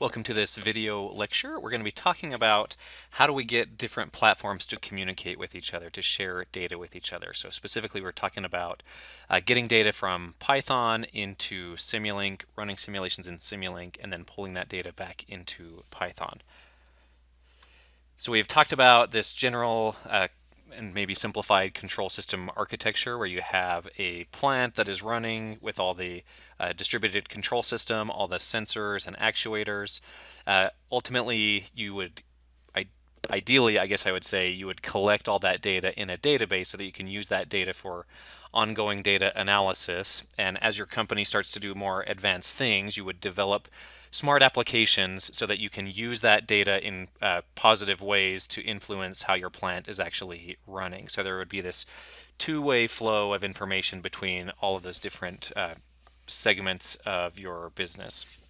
Welcome to this video lecture. We're going to be talking about how do we get different platforms to communicate with each other, to share data with each other. So specifically, we're talking about getting data from Python into Simulink, running simulations in Simulink, and then pulling that data back into Python. So we've talked about this general and maybe simplified control system architecture where you have a plant that is running with all the distributed control system, all the sensors and actuators. Ultimately, you would ideally, I guess I would say, you would collect all that data in a database so that you can use that data for ongoing data analysis. And as your company starts to do more advanced things, you would develop smart applications so that you can use that data in positive ways to influence how your plant is actually running. So there would be this two-way flow of information between all of those different segments of your business.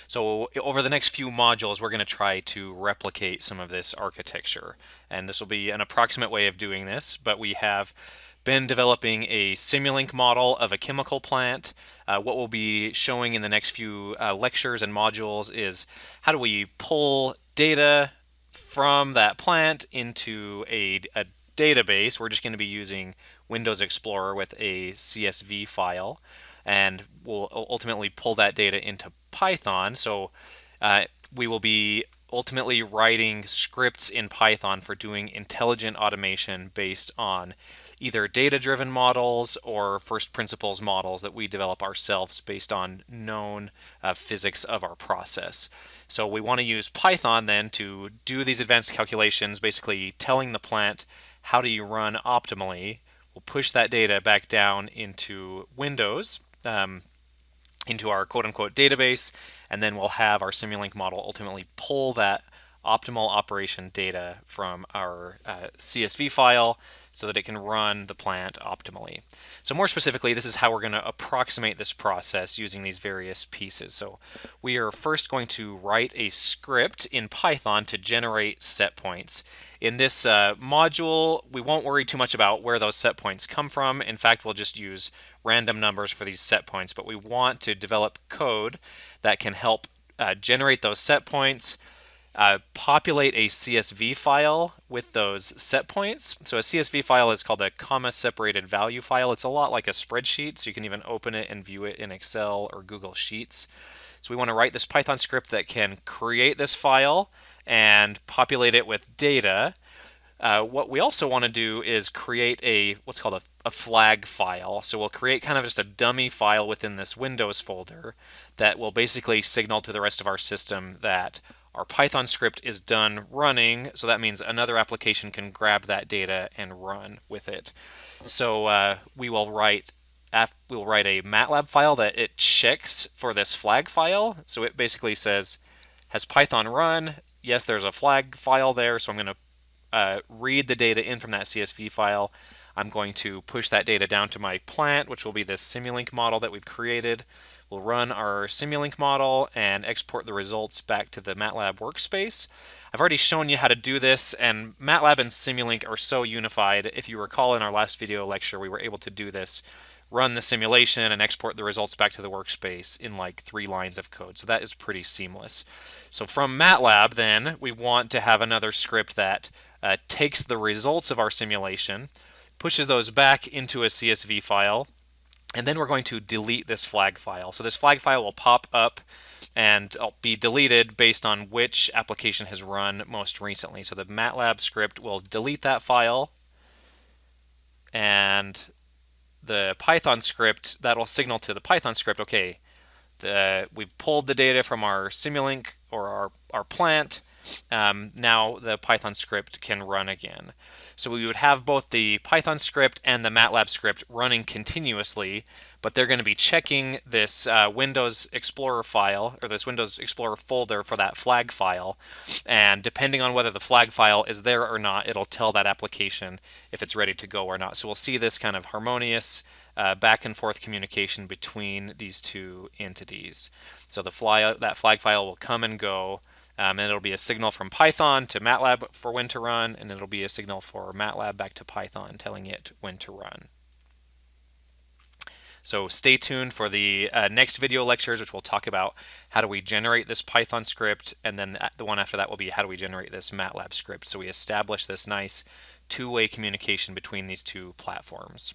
So over the next few modules, we're going to try to replicate some of this architecture. And this will be an approximate way of doing this, but we have been developing a Simulink model of a chemical plant. What we'll be showing in the next few lectures and modules is how do we pull data from that plant into a database. We're just going to be using Windows Explorer with a CSV file, and we'll ultimately pull that data into Python. So we will be ultimately writing scripts in Python for doing intelligent automation based on either data-driven models or first principles models that we develop ourselves based on known physics of our process. So we want to use Python then to do these advanced calculations, basically telling the plant how do you run optimally. We'll push that data back down into Windows, into our quote-unquote database, and then we'll have our Simulink model ultimately pull that optimal operation data from our CSV file so that it can run the plant optimally. So more specifically, this is how we're going to approximate this process using these various pieces. So we are first going to write a script in Python to generate set points. In this module, we won't worry too much about where those set points come from. In fact, we'll just use random numbers for these set points, but we want to develop code that can help generate those set points, populate a CSV file with those set points. So a CSV file is called a comma separated value file. It's a lot like a spreadsheet, so you can even open it and view it in Excel or Google Sheets. So we want to write this Python script that can create this file and populate it with data. What we also want to do is create what's called a flag file. So we'll create kind of just a dummy file within this Windows folder that will basically signal to the rest of our system that our Python script is done running. So that means another application can grab that data and run with it. So we'll write a Matlab file that it checks for this flag file. So it basically says, has Python run? Yes, there's a flag file there, so I'm going to read the data in from that CSV file. I'm going to push that data down to my plant, which will be this Simulink model that we've created. We'll run our Simulink model and export the results back to the Matlab workspace. I've already shown you how to do this, and Matlab and Simulink are so unified. If you recall in our last video lecture, we were able to do this, run the simulation and export the results back to the workspace in like 3 lines of code. So that is pretty seamless. So from Matlab then, we want to have another script that takes the results of our simulation, pushes those back into a CSV file, and then we're going to delete this flag file. So this flag file will pop up and be deleted based on which application has run most recently. So the Matlab script will delete that file, and the Python script, that'll signal to the Python script, okay, we've pulled the data from our Simulink or our plant. Now the Python script can run again. So we would have both the Python script and the Matlab script running continuously, but they're going to be checking this Windows Explorer file, or this Windows Explorer folder for that flag file, and depending on whether the flag file is there or not, it'll tell that application if it's ready to go or not. So we'll see this kind of harmonious back and forth communication between these two entities. So that flag file will come and go, and it'll be a signal from Python to Matlab for when to run, and it'll be a signal for Matlab back to Python telling it when to run. So stay tuned for the next video lectures, which will talk about how do we generate this Python script, and then the one after that will be how do we generate this Matlab script. So we establish this nice two-way communication between these two platforms.